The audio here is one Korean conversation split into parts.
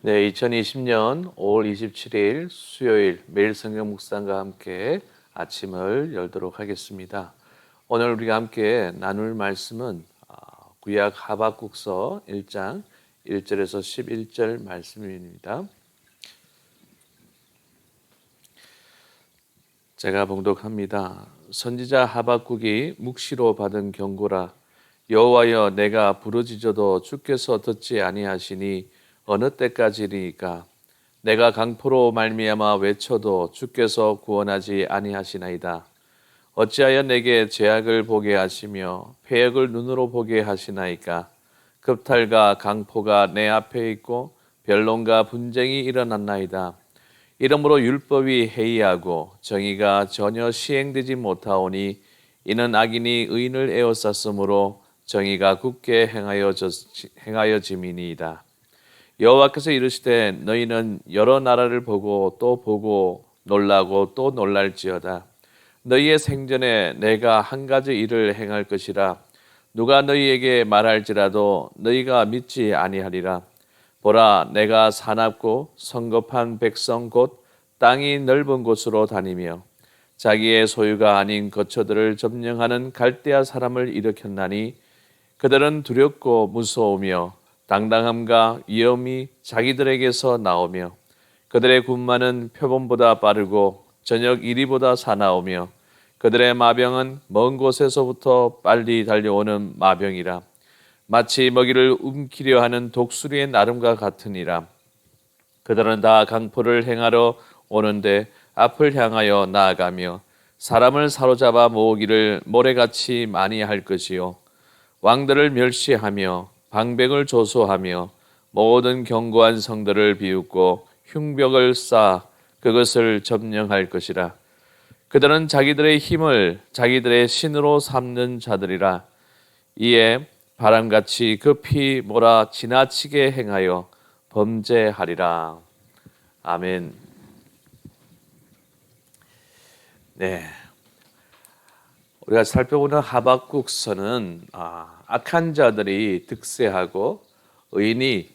네, 2020년 5월 27일 수요일 매일 성경 묵상과 함께 아침을 열도록 하겠습니다. 오늘 우리가 함께 나눌 말씀은 구약 하박국서 1장 1절에서 11절 말씀입니다. 제가 봉독합니다. 선지자 하박국이 묵시로 받은 경고라. 여호와여, 내가 부르짖어도 주께서 듣지 아니하시니 어느 때까지리까? 내가 강포로 말미암아 외쳐도 주께서 구원하지 아니하시나이다. 어찌하여 내게 죄악을 보게 하시며 패역을 눈으로 보게 하시나이까? 급탈과 강포가 내 앞에 있고 변론과 분쟁이 일어났나이다. 이러므로 율법이 해이하고 정의가 전혀 시행되지 못하오니 이는 악인이 의인을 에워쌌으므로 정의가 굳게 행하여짐이니이다. 여호와께서 이르시되 너희는 여러 나라를 보고 또 보고 놀라고 또 놀랄지어다. 너희의 생전에 내가 한 가지 일을 행할 것이라. 누가 너희에게 말할지라도 너희가 믿지 아니하리라. 보라, 내가 사납고 성급한 백성 곧 땅이 넓은 곳으로 다니며 자기의 소유가 아닌 거처들을 점령하는 갈대아 사람을 일으켰나니 그들은 두렵고 무서우며 당당함과 위엄이 자기들에게서 나오며 그들의 군마는 표범보다 빠르고 저녁 이리보다 사나우며 그들의 마병은 먼 곳에서부터 빨리 달려오는 마병이라. 마치 먹이를 움키려 하는 독수리의 나름과 같으니라. 그들은 다 강포를 행하러 오는데 앞을 향하여 나아가며 사람을 사로잡아 모으기를 모래같이 많이 할 것이요 왕들을 멸시하며 방백을 조소하며 모든 견고한 성들을 비웃고 흉벽을 쌓아 그것을 점령할 것이라. 그들은 자기들의 힘을 자기들의 신으로 삼는 자들이라. 이에 바람같이 급히 몰아 지나치게 행하여 범죄하리라. 아멘. 네, 우리가 살펴보는 하박국서는 악한 자들이 득세하고 의인이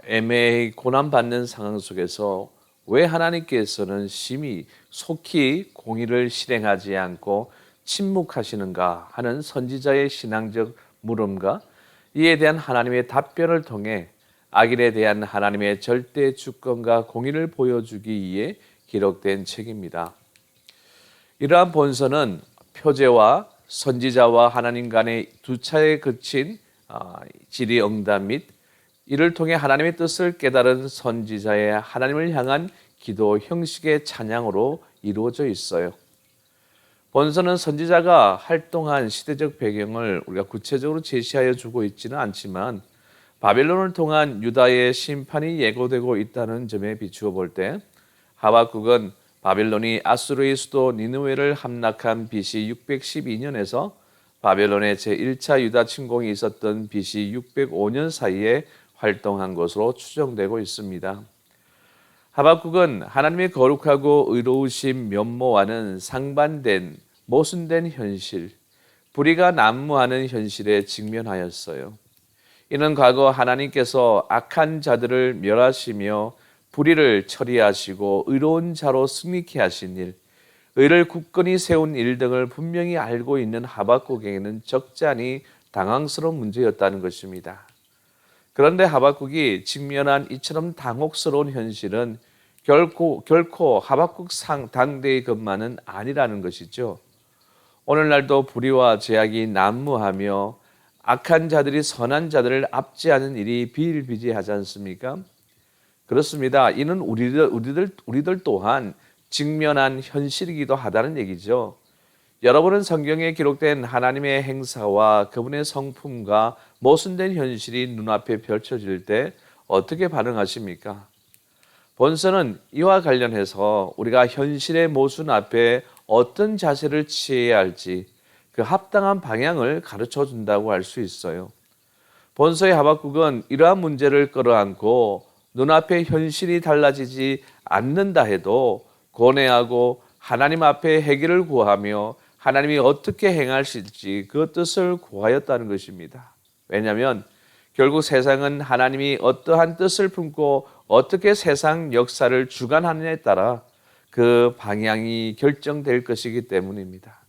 애매히 고난받는 상황 속에서 왜 하나님께서는 심히 속히 공의를 실행하지 않고 침묵하시는가 하는 선지자의 신앙적 물음과 이에 대한 하나님의 답변을 통해 악인에 대한 하나님의 절대 주권과 공의를 보여주기 위해 기록된 책입니다. 이러한 본서는 표제와 선지자와 하나님 간의 두 차례에 그친 질의응답 및 이를 통해 하나님의 뜻을 깨달은 선지자의 하나님을 향한 기도 형식의 찬양으로 이루어져 있어요. 본서는 선지자가 활동한 시대적 배경을 우리가 구체적으로 제시하여 주고 있지는 않지만 바벨론을 통한 유다의 심판이 예고되고 있다는 점에 비추어 볼 때 하박국은 바벨론이 아수르의 수도 니느웨를 함락한 BC 612년에서 바벨론의 제1차 유다 침공이 있었던 BC 605년 사이에 활동한 것으로 추정되고 있습니다. 하박국은 하나님의 거룩하고 의로우신 면모와는 상반된 모순된 현실, 불의가 난무하는 현실에 직면하였어요. 이는 과거 하나님께서 악한 자들을 멸하시며 불의를 처리하시고 의로운 자로 승리케 하신 일, 의를 굳건히 세운 일 등을 분명히 알고 있는 하박국에게는 적잖이 당황스러운 문제였다는 것입니다. 그런데 하박국이 직면한 이처럼 당혹스러운 현실은 결코 하박국 당대의 것만은 아니라는 것이죠. 오늘날도 불의와 죄악이 난무하며 악한 자들이 선한 자들을 압제하는 일이 비일비재하지 않습니까? 그렇습니다. 이는 우리들 또한 직면한 현실이기도 하다는 얘기죠. 여러분은 성경에 기록된 하나님의 행사와 그분의 성품과 모순된 현실이 눈앞에 펼쳐질 때 어떻게 반응하십니까? 본서는 이와 관련해서 우리가 현실의 모순 앞에 어떤 자세를 취해야 할지 그 합당한 방향을 가르쳐 준다고 할 수 있어요. 본서의 하박국은 이러한 문제를 끌어안고 눈앞의 현실이 달라지지 않는다 해도 고뇌하고 하나님 앞에 해결을 구하며 하나님이 어떻게 행하실지 그 뜻을 구하였다는 것입니다. 왜냐하면 결국 세상은 하나님이 어떠한 뜻을 품고 어떻게 세상 역사를 주관하느냐에 따라 그 방향이 결정될 것이기 때문입니다.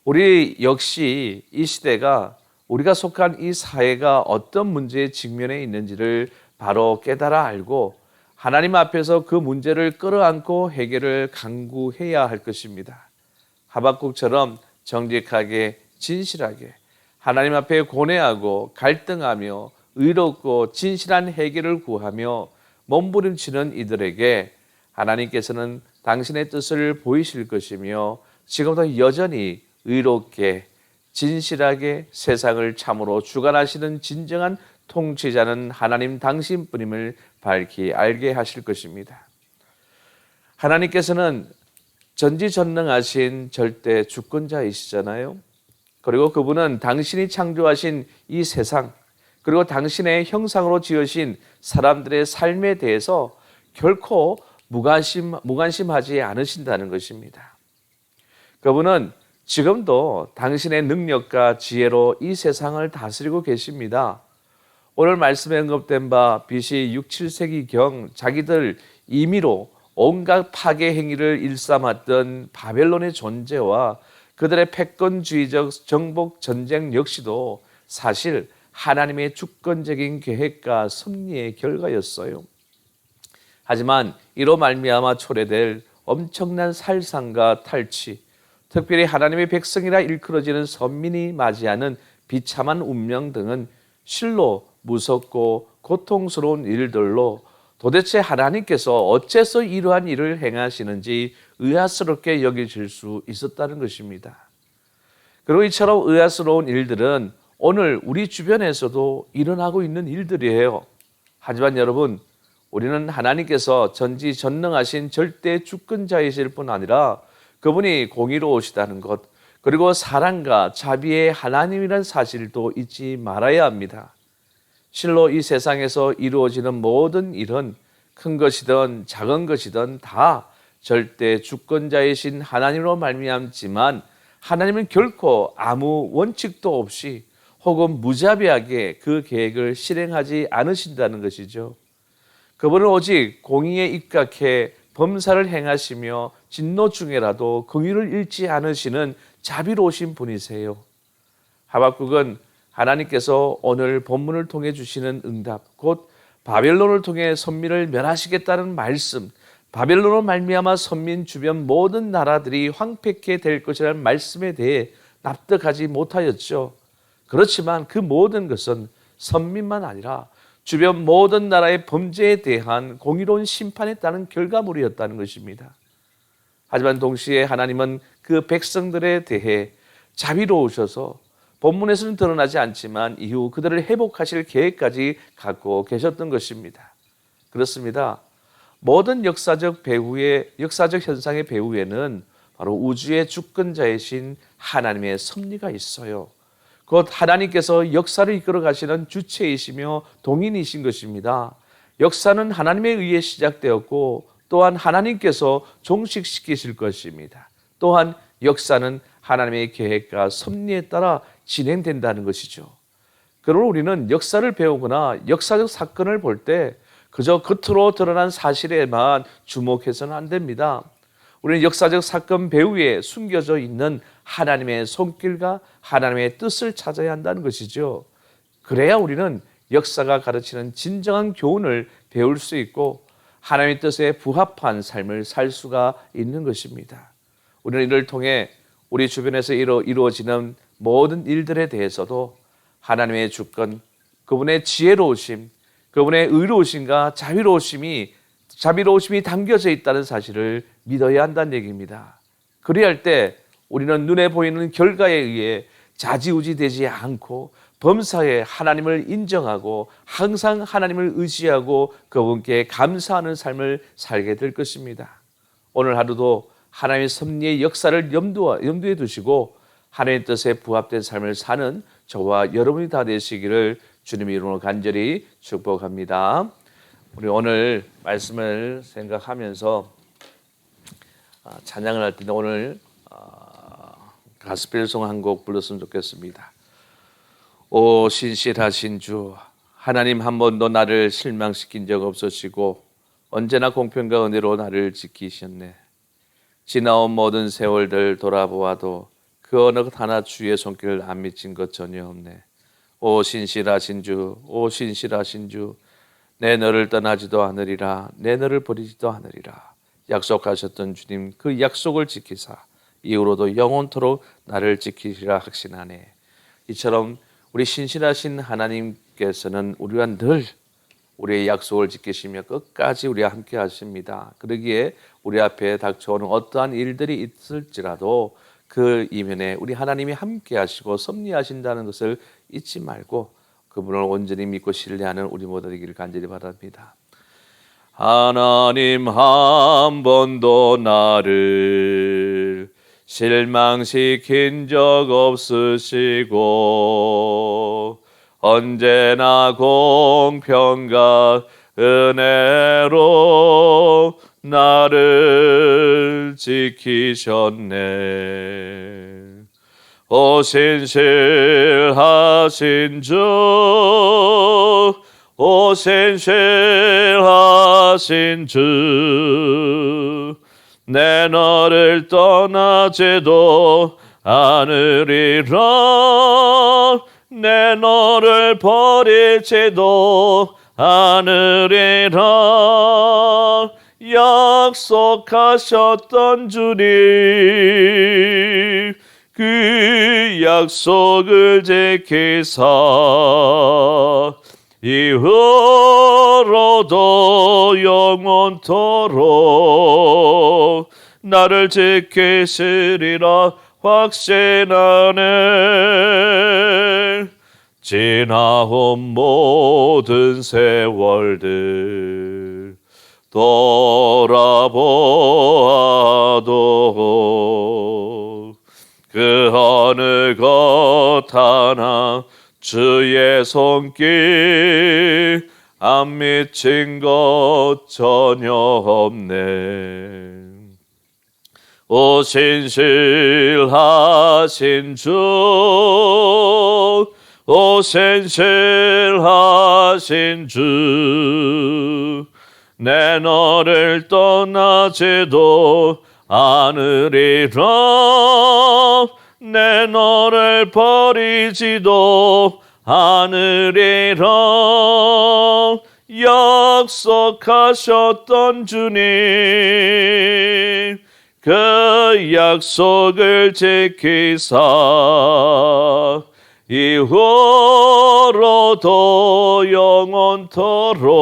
우리 역시 이 시대가 우리가 속한 이 사회가 어떤 문제에 직면해 있는지를 바로 깨달아 알고 하나님 앞에서 그 문제를 끌어안고 해결을 강구해야 할 것입니다. 하박국처럼 정직하게 진실하게 하나님 앞에 고뇌하고 갈등하며 의롭고 진실한 해결을 구하며 몸부림치는 이들에게 하나님께서는 당신의 뜻을 보이실 것이며 지금도 여전히 의롭게 진실하게 세상을 참으로 주관하시는 진정한 통치자는 하나님 당신뿐임을 밝히 알게 하실 것입니다. 하나님께서는 전지전능하신 절대 주권자이시잖아요. 그리고 그분은 당신이 창조하신 이 세상, 그리고 당신의 형상으로 지으신 사람들의 삶에 대해서 결코 무관심하지 않으신다는 것입니다. 그분은 지금도 당신의 능력과 지혜로 이 세상을 다스리고 계십니다. 오늘 말씀에 언급된 바 BC 6, 7세기경 자기들 임의로 온갖 파괴 행위를 일삼았던 바벨론의 존재와 그들의 패권주의적 정복 전쟁 역시도 사실 하나님의 주권적인 계획과 섭리의 결과였어요. 하지만 이로 말미암아 초래될 엄청난 살상과 탈취, 특별히 하나님의 백성이라 일컬어지는 선민이 맞이하는 비참한 운명 등은 실로 무섭고 고통스러운 일들로 도대체 하나님께서 어째서 이러한 일을 행하시는지 의아스럽게 여겨질 수 있었다는 것입니다. 그리고 이처럼 의아스러운 일들은 오늘 우리 주변에서도 일어나고 있는 일들이에요. 하지만 여러분, 우리는 하나님께서 전지전능하신 절대 주권자이실 뿐 아니라 그분이 공의로우시다는 것, 그리고 사랑과 자비의 하나님이라는 사실도 잊지 말아야 합니다. 실로 이 세상에서 이루어지는 모든 일은 큰 것이든 작은 것이든 다 절대 주권자이신 하나님으로 말미암지만 하나님은 결코 아무 원칙도 없이 혹은 무자비하게 그 계획을 실행하지 않으신다는 것이죠. 그분은 오직 공의에 입각해 범사를 행하시며 진노 중에라도 긍휼을 잃지 않으시는 자비로우신 분이세요. 하박국은 하나님께서 오늘 본문을 통해 주시는 응답, 곧 바벨론을 통해 선민을 멸하시겠다는 말씀, 바벨론으로 말미암아 선민 주변 모든 나라들이 황폐케 될 것이라는 말씀에 대해 납득하지 못하였죠. 그렇지만 그 모든 것은 선민만 아니라 주변 모든 나라의 범죄에 대한 공의로운 심판에 따른 결과물이었다는 것입니다. 하지만 동시에 하나님은 그 백성들에 대해 자비로우셔서 본문에서는 드러나지 않지만 이후 그들을 회복하실 계획까지 갖고 계셨던 것입니다. 그렇습니다. 모든 역사적 현상의 배후에는 바로 우주의 주권자이신 하나님의 섭리가 있어요. 곧 하나님께서 역사를 이끌어 가시는 주체이시며 동인이신 것입니다. 역사는 하나님에 의해 시작되었고 또한 하나님께서 종식시키실 것입니다. 또한 역사는 하나님의 계획과 섭리에 따라 진행된다는 것이죠. 그러나 우리는 역사를 배우거나 역사적 사건을 볼 때 그저 겉으로 드러난 사실에만 주목해서는 안 됩니다. 우리는 역사적 사건 배후에 숨겨져 있는 하나님의 손길과 하나님의 뜻을 찾아야 한다는 것이죠. 그래야 우리는 역사가 가르치는 진정한 교훈을 배울 수 있고 하나님의 뜻에 부합한 삶을 살 수가 있는 것입니다. 우리는 이를 통해 우리 주변에서 이루어지는 모든 일들에 대해서도 하나님의 주권, 그분의 지혜로우심, 그분의 의로우심과 자비로우심이 담겨져 있다는 사실을 믿어야 한다는 얘기입니다. 그리할 때 우리는 눈에 보이는 결과에 의해 좌지우지 되지 않고 범사에 하나님을 인정하고 항상 하나님을 의지하고 그분께 감사하는 삶을 살게 될 것입니다. 오늘 하루도 하나님의 섭리의 역사를 염두에 두시고 하나님의 뜻에 부합된 삶을 사는 저와 여러분이 다 되시기를 주님의 이름으로 간절히 축복합니다. 우리 오늘 말씀을 생각하면서 찬양을 할 때 오늘 가스펠송 한 곡 불렀으면 좋겠습니다. 오 신실하신 주 하나님 한 번도 나를 실망시킨 적 없으시고 언제나 공평과 은혜로 나를 지키셨네. 지나온 모든 세월들 돌아보아도 그 어느 것 하나 주의 손길을 안 미친 것 전혀 없네. 오 신실하신 주, 오 신실하신 주, 내 너를 떠나지도 않으리라, 내 너를 버리지도 않으리라. 약속하셨던 주님, 그 약속을 지키사 이후로도 영원토록 나를 지키시라 확신하네. 이처럼 우리 신실하신 하나님께서는 우리와 늘 우리의 약속을 지키시며 끝까지 우리와 함께 하십니다. 그러기에 우리 앞에 닥쳐오는 어떠한 일들이 있을지라도 그 이면에 우리 하나님이 함께 하시고 섭리하신다는 것을 잊지 말고 그분을 온전히 믿고 신뢰하는 우리 모두 되기를 간절히 바랍니다. 하나님 한 번도 나를 실망시킨 적 없으시고 언제나 공평과 은혜로 나를 지키셨네. 오 신실하신 주, 오 신실하신 주, 내 너를 떠나지도 않으리라, 내 너를 버리지도 않으리라. 약속하셨던 주님, 그 약속을 지키사 이후로도 영원토록 나를 지키시리라 확신하네. 지나온 모든 세월들 돌아보아도 그 어느 것 하나 주의 손길 안 미친 것 전혀 없네. 오 신실하신 주, 오 신실하신 주, 내 너를 떠나지도 않으리라, 내 너를 버리지도 않으리라. 약속하셨던 주님, 그 약속을 지키사 이후로도 영원토록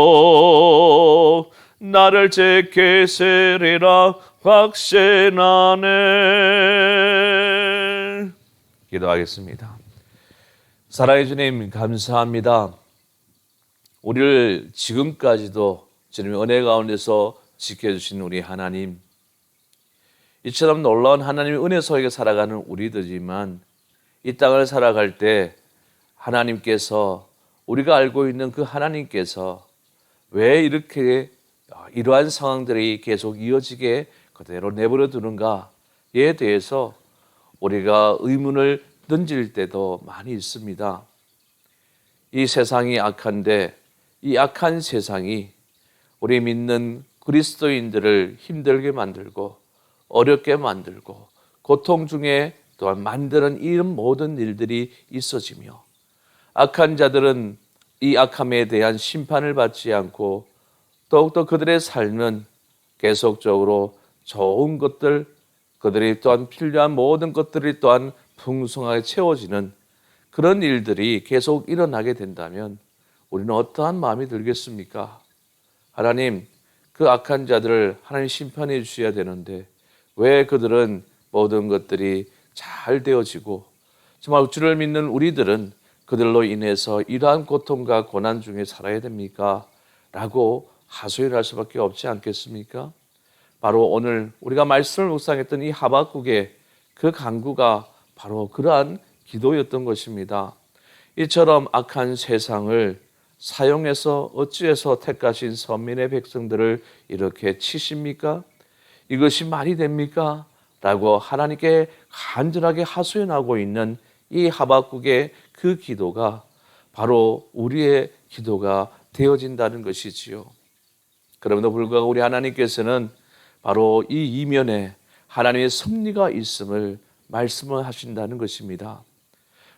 나를 지키시리라 확신하네. 기도하겠습니다. 사랑의 주님 감사합니다. 우리를 지금까지도 주님의 은혜 가운데서 지켜주신 우리 하나님, 이처럼 놀라운 하나님의 은혜 속에 살아가는 우리들이지만 이 땅을 살아갈 때 하나님께서, 우리가 알고 있는 그 하나님께서 왜 이렇게 이러한 상황들이 계속 이어지게 그대로 내버려 두는가에 대해서 우리가 의문을 던질 때도 많이 있습니다. 이 세상이 악한데 이 악한 세상이 우리 믿는 그리스도인들을 힘들게 만들고 어렵게 만들고 고통 중에 또한 만드는 이런 모든 일들이 있어지며 악한 자들은 이 악함에 대한 심판을 받지 않고 더욱더 그들의 삶은 계속적으로 좋은 것들, 그들이 또한 필요한 모든 것들이 또한 풍성하게 채워지는 그런 일들이 계속 일어나게 된다면 우리는 어떠한 마음이 들겠습니까? 하나님, 그 악한 자들을 하나님 심판해 주셔야 되는데 왜 그들은 모든 것들이 잘 되어지고 정말 주를 믿는 우리들은 그들로 인해서 이러한 고통과 고난 중에 살아야 됩니까? 라고 하소연할 수밖에 없지 않겠습니까? 바로 오늘 우리가 말씀을 묵상했던 이 하박국의 그 간구가 바로 그러한 기도였던 것입니다. 이처럼 악한 세상을 사용해서 어찌해서 택하신 선민의 백성들을 이렇게 치십니까? 이것이 말이 됩니까? 라고 하나님께 간절하게 하소연하고 있는 이 하박국의 그 기도가 바로 우리의 기도가 되어진다는 것이지요. 그럼에도 불구하고 우리 하나님께서는 바로 이 이면에 하나님의 섭리가 있음을 말씀을 하신다는 것입니다.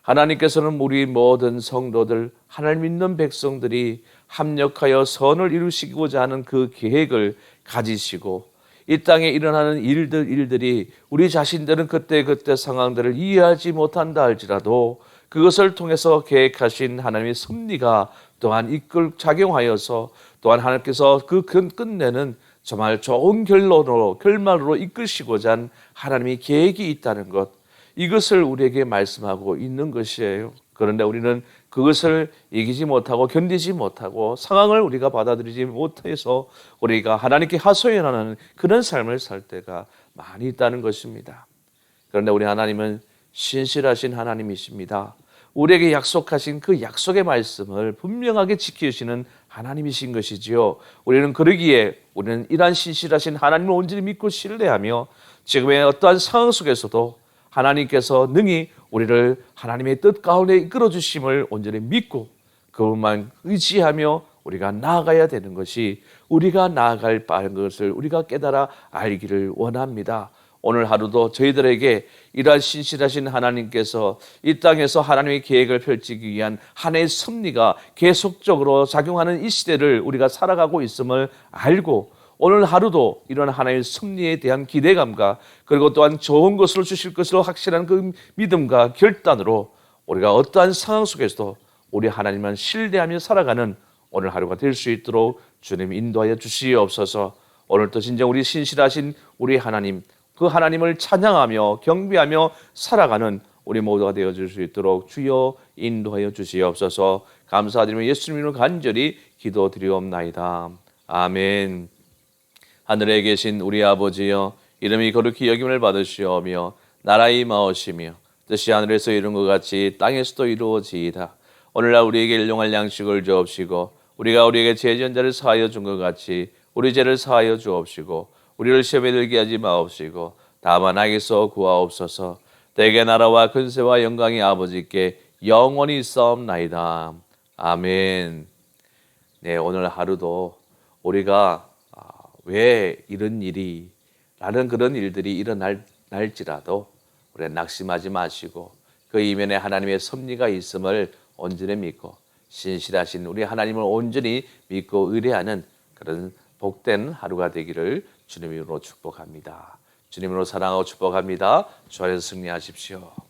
하나님께서는 우리 모든 성도들, 하나님 믿는 백성들이 합력하여 선을 이루시고자 하는 그 계획을 가지시고 이 땅에 일어나는 일들이 우리 자신들은 그때 상황들을 이해하지 못한다 할지라도 그것을 통해서 계획하신 하나님의 섭리가 또한 작용하여서 또한 하나님께서 그 끝내는 정말 좋은 결말로 이끄시고자 한 하나님의 계획이 있다는 것, 이것을 우리에게 말씀하고 있는 것이에요. 그런데 우리는 그것을 이기지 못하고 견디지 못하고 상황을 우리가 받아들이지 못해서 우리가 하나님께 하소연하는 그런 삶을 살 때가 많이 있다는 것입니다. 그런데 우리 하나님은 신실하신 하나님이십니다. 우리에게 약속하신 그 약속의 말씀을 분명하게 지키시는 하나님이신 것이지요. 우리는 그러기에 우리는 이러한 신실하신 하나님을 온전히 믿고 신뢰하며 지금의 어떠한 상황 속에서도 하나님께서 능히 우리를 하나님의 뜻 가운데 이끌어 주심을 온전히 믿고 그것만 의지하며 우리가 나아가야 되는 것이, 우리가 나아갈 바른 것을 우리가 깨달아 알기를 원합니다. 오늘 하루도 저희들에게 이러한 신실하신 하나님께서 이 땅에서 하나님의 계획을 펼치기 위한 하나의 섭리가 계속적으로 작용하는 이 시대를 우리가 살아가고 있음을 알고 오늘 하루도 이런 하나님의 섭리에 대한 기대감과 그리고 또한 좋은 것을 주실 것으로 확실한 그 믿음과 결단으로 우리가 어떠한 상황 속에서도 우리 하나님만 신뢰하며 살아가는 오늘 하루가 될 수 있도록 주님 인도하여 주시옵소서. 오늘도 진정 우리 신실하신 우리 하나님, 그 하나님을 찬양하며 경배하며 살아가는 우리 모두가 되어줄 수 있도록 주여 인도하여 주시옵소서. 감사드리며 예수님으로 간절히 기도드리옵나이다. 아멘. 하늘에 계신 우리 아버지여, 이름이 거룩히 여김을 받으시오며 나라의 임하오시며 뜻이 하늘에서 이룬 것 같이 땅에서도 이루어지이다. 오늘날 우리에게 일용할 양식을 주옵시고 우리가 우리에게 죄전자를 사하여 준 것 같이 우리 죄를 사하여 주옵시고 우리를 시험에 들게 하지 마옵시고 다만 악에서 구하옵소서. 대개 나라와 근세와 영광이 아버지께 영원히 있사옵나이다. 아멘. 네, 오늘 하루도 우리가 왜 이런 일이 라는 그런 일들이 일어날지라도 우리가 낙심하지 마시고 그 이면에 하나님의 섭리가 있음을 온전히 믿고 신실하신 우리 하나님을 온전히 믿고 의뢰하는 그런 복된 하루가 되기를 주님으로 축복합니다. 주님으로 사랑하고 축복합니다. 주 안에서 승리하십시오.